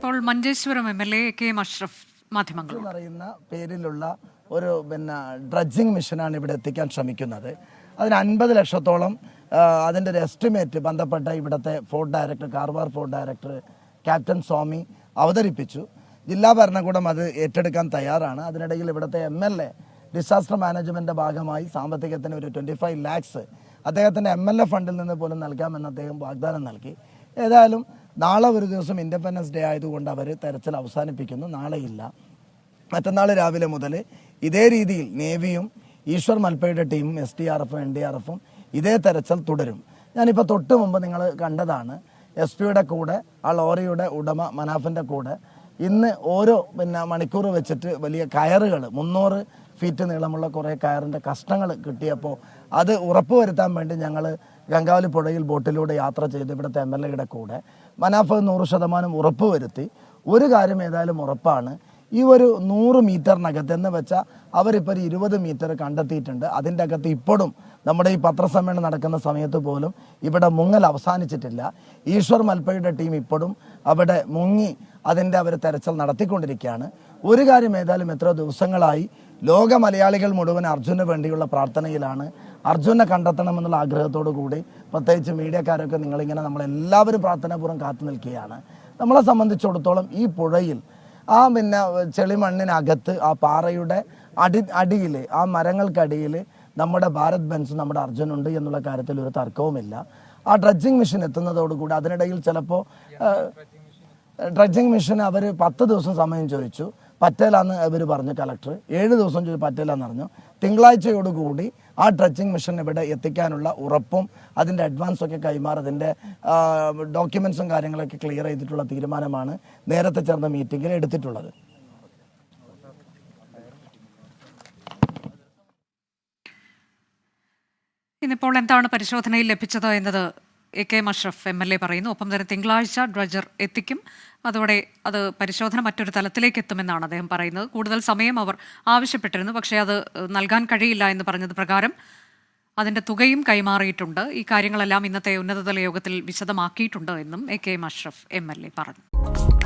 ഇപ്പോൾ Manjeshwaram MLA K Ashraf മാധ്യമങ്ങൾ പറയുന്ന പേരിലുള്ള ഒരു ഡ്രഡ്ജിങ് മിഷനാണ് ഇവിടെ എത്തിക്കാൻ ശ്രമിക്കുന്നത്. അതിന് 50 ലക്ഷത്തോളം അതിൻ്റെ ഒരു എസ്റ്റിമേറ്റ് ബന്ധപ്പെട്ട ഇവിടുത്തെ fort director, Karwar fort director captain Swami അവതരിപ്പിച്ചു. ജില്ലാ ഭരണകൂടം അത് ഏറ്റെടുക്കാൻ തയ്യാറാണ്. അതിനിടയിൽ ഇവിടുത്തെ MLA ഡിസാസ്റ്റർ മാനേജ്മെൻറ്റിൻ്റെ ഭാഗമായി സാമ്പത്തികത്തിന് ഒരു 25 lakhs അദ്ദേഹത്തിൻ്റെ MLA ഫണ്ടിൽ നിന്ന് പോലും നൽകാമെന്ന് അദ്ദേഹം വാഗ്ദാനം നൽകി. ഏതായാലും നാളെ ഒരു ദിവസം ഇൻഡിപെൻഡൻസ് ഡേ ആയതുകൊണ്ട് അവർ തെരച്ചിൽ അവസാനിപ്പിക്കുന്നു. നാളെയില്ല, മറ്റന്നാൾ രാവിലെ മുതൽ ഇതേ രീതിയിൽ നേവിയും ഈശ്വർ മൽപ്പയുടെ ടീമും SDRFും NDRFും ഇതേ തെരച്ചിൽ തുടരും. ഞാനിപ്പോൾ തൊട്ട് മുമ്പ് നിങ്ങൾ കണ്ടതാണ്, SP-യുടെ കൂടെ ആ ലോറിയുടെ ഉടമ മനാഫിൻ്റെ കൂടെ ഇന്ന് ഓരോ മണിക്കൂർ വെച്ചിട്ട് വലിയ കയറുകൾ 300 ഫീറ്റ് നീളമുള്ള കുറേ കയറിൻ്റെ കഷ്ണങ്ങൾ കിട്ടിയപ്പോൾ അത് ഉറപ്പുവരുത്താൻ വേണ്ടി ഞങ്ങൾ ഗംഗാവലി പുഴയിൽ ബോട്ടിലൂടെ യാത്ര ചെയ്ത് ഇവിടുത്തെ MLAയുടെ കൂടെ മനാഫ് 100% ഉറപ്പുവരുത്തി. ഒരു കാര്യം ഏതായാലും ഉറപ്പാണ്, ഈ ഒരു 100 മീറ്ററിനകത്ത് എന്ന് വെച്ചാൽ അവരിപ്പോൾ ഒരു 20 മീറ്റർ കണ്ടെത്തിയിട്ടുണ്ട്. അതിൻ്റെ അകത്ത് ഇപ്പോഴും നമ്മുടെ ഈ പത്രസമ്മേളനം നടക്കുന്ന സമയത്ത് പോലും ഇവിടെ മുങ്ങൽ അവസാനിച്ചിട്ടില്ല. ഈശ്വർ മൽപ്പയുടെ ടീം ഇപ്പോഴും അവിടെ മുങ്ങി അതിൻ്റെ അവർ തെരച്ചിൽ നടത്തിക്കൊണ്ടിരിക്കുകയാണ്. ഒരു കാര്യം ഏതായാലും എത്ര ദിവസങ്ങളായി ലോക മലയാളികൾ മുഴുവൻ അർജുന് വേണ്ടിയുള്ള പ്രാർത്ഥനയിലാണ്. അർജുനെ കണ്ടെത്തണമെന്നുള്ള ആഗ്രഹത്തോടു കൂടി പ്രത്യേകിച്ച് മീഡിയക്കാരൊക്കെ നിങ്ങളിങ്ങനെ നമ്മളെല്ലാവരും പ്രാർത്ഥനാപൂർവ്വം കാത്തു നിൽക്കുകയാണ്. നമ്മളെ സംബന്ധിച്ചിടത്തോളം ഈ പുഴയിൽ ആ ചെളിമണ്ണിനകത്ത് ആ പാറയുടെ അടിയിൽ ആ മരങ്ങൾക്കടിയിൽ നമ്മുടെ ഭാരത് ബെൻസ് നമ്മുടെ അർജുനുണ്ട് എന്നുള്ള കാര്യത്തിൽ ഒരു തർക്കവുമില്ല. ആ ഡ്രഡ്ജിങ് മെഷീൻ എത്തുന്നതോടുകൂടി അതിനിടയിൽ ചിലപ്പോൾ ഡ്രഡ്ജിങ് മെഷീൻ അവർ 10 ദിവസം സമയം ചോദിച്ചു, പറ്റേലാന്ന് അവർ പറഞ്ഞു. കളക്ടർ 7 ദിവസം ചോദിച്ചു, പറ്റേലാന്ന് പറഞ്ഞു. തിങ്കളാഴ്ചയോടുകൂടി ആ ഡ്രഡ്ജിങ് മെഷീൻ ഇവിടെ എത്തിക്കാനുള്ള ഉറപ്പും അതിൻ്റെ അഡ്വാൻസൊക്കെ കൈമാറി അതിൻ്റെ ഡോക്യുമെൻസും കാര്യങ്ങളൊക്കെ ക്ലിയർ ചെയ്തിട്ടുള്ള തീരുമാനമാണ് നേരത്തെ ചേർന്ന മീറ്റിങ്ങിൽ എടുത്തിട്ടുള്ളത്. ഇന്നിപ്പോൾ എന്താണ് പരിശോധനയിൽ ലഭിച്ചത് എന്നത് കെ അഷ്റഫ് MLA പറയുന്നു. ഒപ്പം തന്നെ തിങ്കളാഴ്ച ഡ്രഡ്ജർ എത്തിക്കും, അതോടെ അത് പരിശോധന മറ്റൊരു തലത്തിലേക്ക് എത്തുമെന്നാണ് അദ്ദേഹം പറയുന്നത്. കൂടുതൽ സമയം അവർ ആവശ്യപ്പെട്ടിരുന്നു, പക്ഷേ അത് നൽകാൻ കഴിയില്ല എന്ന് പറഞ്ഞത് പ്രകാരം അതിൻ്റെ തുകയും കൈമാറിയിട്ടുണ്ട്. ഈ കാര്യങ്ങളെല്ലാം ഇന്നത്തെ ഉന്നതതല യോഗത്തിൽ വിശദമാക്കിയിട്ടുണ്ട് എന്നും കെ അഷ്റഫ് MLA പറഞ്ഞു.